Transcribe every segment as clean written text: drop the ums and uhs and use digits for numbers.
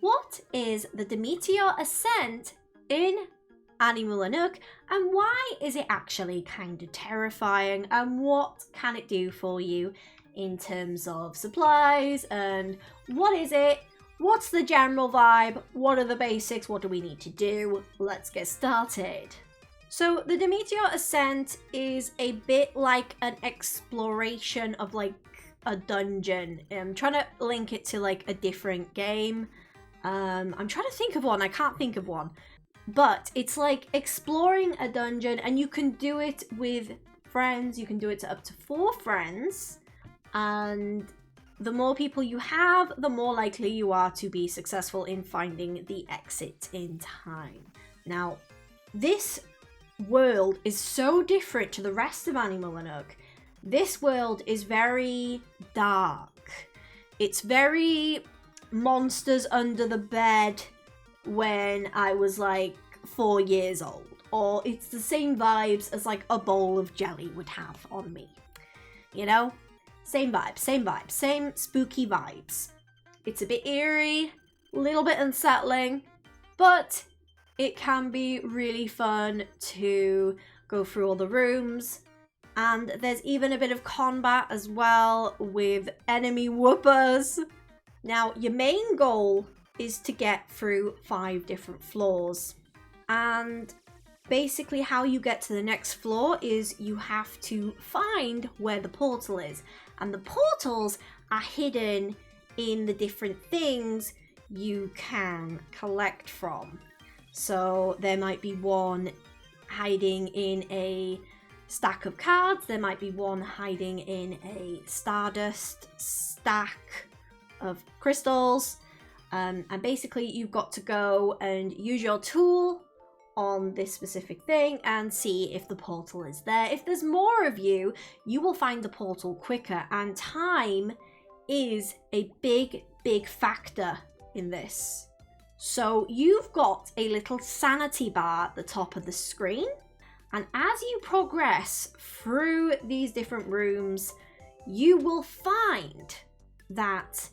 what is the Demeteor Ascent in Animula Nook, and why is it actually kind of terrifying, and what can it do for you in terms of supplies, and what is it? What's the general vibe? What are the basics? What do we need to do? Let's get started. So the Demeteor Ascent is a bit like an exploration of like a dungeon. I'm trying to link it to like a different game. I'm trying to think of one. I can't think of one. But it's like exploring a dungeon, and you can do it with friends. You can do it to up to 4 friends. And the more people you have, the more likely you are to be successful in finding the exit in time. Now, this world is so different to the rest of Animula Nook. This world is very dark. It's very monsters under the bed when I was like 4 years old, or it's the same vibes as like a bowl of jelly would have on me, you know? Same vibes, same spooky vibes. It's a bit eerie, a little bit unsettling, but it can be really fun to go through all the rooms. And there's even a bit of combat as well with enemy whoopers. Now, your main goal is to get through 5 different floors. And basically how you get to the next floor is you have to find where the portal is. And the portals are hidden in the different things you can collect from. So there might be one hiding in a stack of cards. There might be one hiding in a stardust stack of crystals. And basically you've got to go and use your tool on this specific thing and see if the portal is there. If there's more of you, you will find the portal quicker, and time is a big factor in this. So you've got a little sanity bar at the top of the screen, and as you progress through these different rooms, you will find that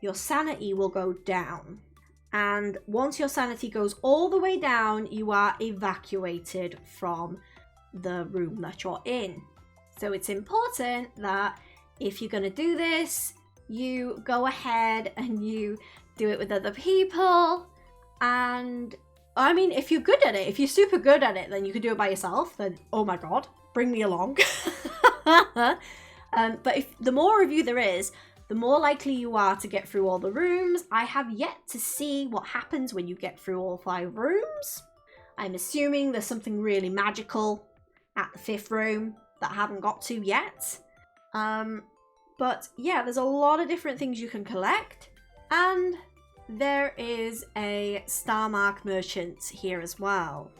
your sanity will go down. And once your sanity goes all the way down, you are evacuated from the room that you're in. So it's important that if you're going to do this, you go ahead and you do it with other people. And I mean, if you're good at it, if you're super good at it, then you can do it by yourself. Then, oh my God, bring me along. But if the more of you there is, the more likely you are to get through all the rooms. I have yet to see what happens when you get through all 5 rooms. I'm assuming there's something really magical at the 5th room that I haven't got to yet. But yeah, there's a lot of different things you can collect. And there is a star mark merchant here as well.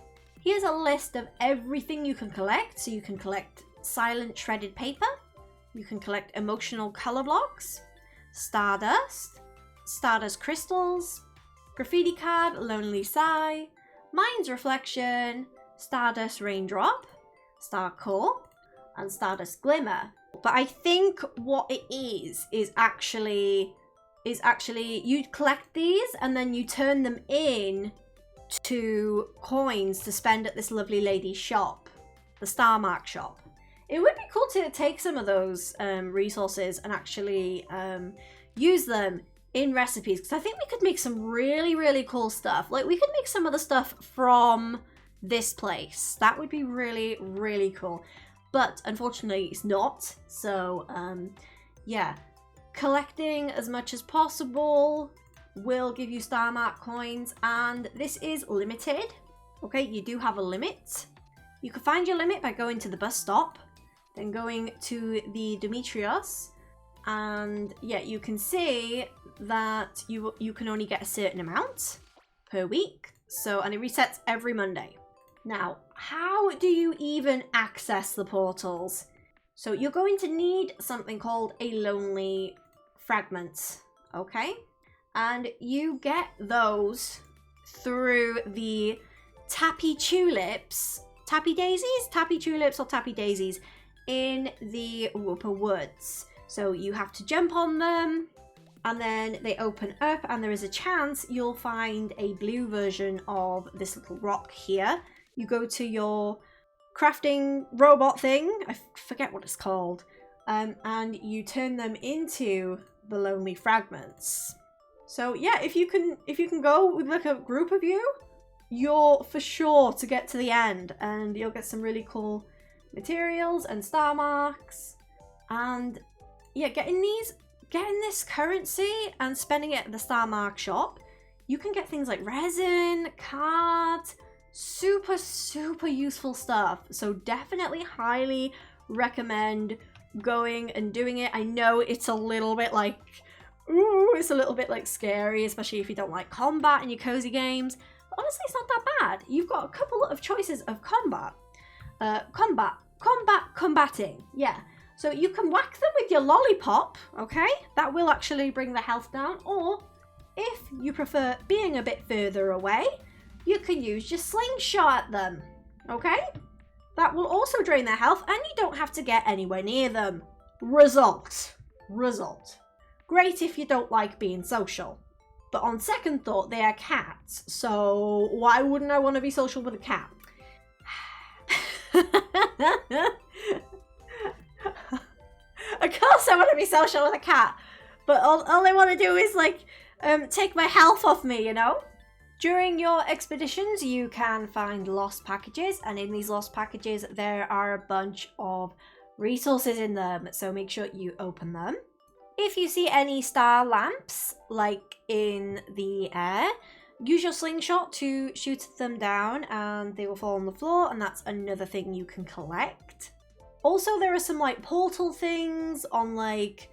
Here's a list of everything you can collect. So you can collect silent shredded paper. You can collect emotional color blocks, stardust, stardust crystals, graffiti card, lonely sigh, mind's reflection, stardust raindrop, star core, and stardust glimmer. But I think what it is actually you collect these and then you turn them in to coins to spend at this lovely lady's shop, the Star Mark shop. It would be cool to take some of those resources and actually use them in recipes, because I think we could make some really cool stuff. Like, we could make some of the stuff from this place. That would be really cool. But unfortunately, it's not. So, yeah. Collecting as much as possible will give you Star Mark coins, and this is limited. Okay, you do have a limit. You can find your limit by going to the bus stop, then going to the Demeteos, and yeah, you can see that you can only get a certain amount per week. So, and it resets every Monday. Now, how do you even access the portals? So you're going to need something called a lonely fragment, okay? And you get those through the tappy tulips, tappy daisies, tappy tulips or tappy daisies in the Whooper Woods. So you have to jump on them and then they open up and there is a chance you'll find a blue version of this little rock here. You go to your crafting robot thing, I forget what it's called, and you turn them into the lonely fragments. So yeah, if you can go with like a group of you, you're for sure to get to the end, and you'll get some really cool materials and star marks. And yeah, getting this currency and spending it at the star mark shop, you can get things like resin, cards, super useful stuff. So definitely highly recommend going and doing it. I know it's a little bit like, ooh, it's a little bit like scary, especially if you don't like combat in your cozy games. But honestly, it's not that bad. You've got a couple of choices of combating. Yeah. So you can whack them with your lollipop, okay? That will actually bring the health down. Or if you prefer being a bit further away, you can use your slingshot at them, okay? That will also drain their health, and you don't have to get anywhere near them. Result. Great if you don't like being social. But on second thought, they are cats, so why wouldn't I want to be social with a cat? Of course I want to be social with a cat, but all they want to do is like take my health off me, you know? During your expeditions, you can find lost packages, and in these lost packages, there are a bunch of resources in them, so make sure you open them. If you see any star lamps, like in the air, use your slingshot to shoot them down, and they will fall on the floor, and that's another thing you can collect. Also, there are some like portal things on like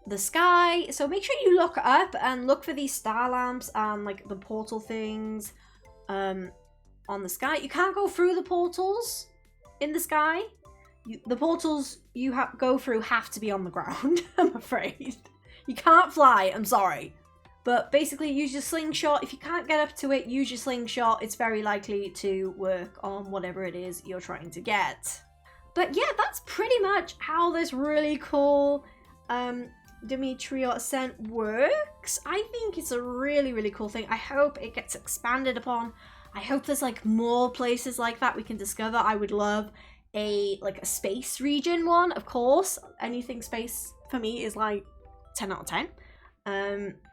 the sky, so make sure you look up and look for these star lamps and like the portal things on the sky. You can't go through the portals in the sky. The portals you go through have to be on the ground, I'm afraid. You can't fly, I'm sorry. But basically use your slingshot. If you can't get up to it, use your slingshot. It's very likely to work on whatever it is you're trying to get. But yeah, that's pretty much how this really cool Demeteor Ascent works. I think it's a really cool thing. I hope it gets expanded upon. I hope there's like more places like that we can discover. I would love a space region one, of course. Anything space for me is like 10 out of 10.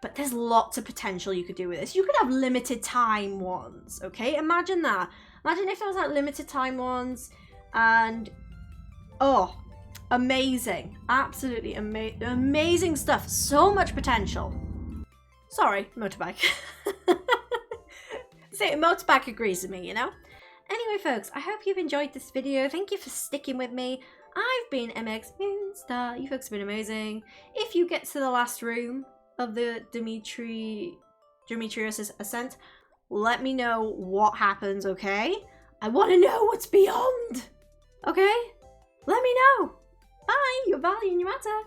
But there's lots of potential you could do with this. You could have limited time ones, okay? Imagine that. Imagine if there was like limited time ones, and oh, amazing. Absolutely amazing stuff. So much potential. Sorry, motorbike. See, motorbike agrees with me, you know? Anyway, folks, I hope you've enjoyed this video. Thank you for sticking with me. I've been MX Moonstar. You folks have been amazing. If you get to the last room of the Demeteor Ascent, let me know what happens, okay? I want to know what's beyond, okay? Let me know. Bye, your value and your matter.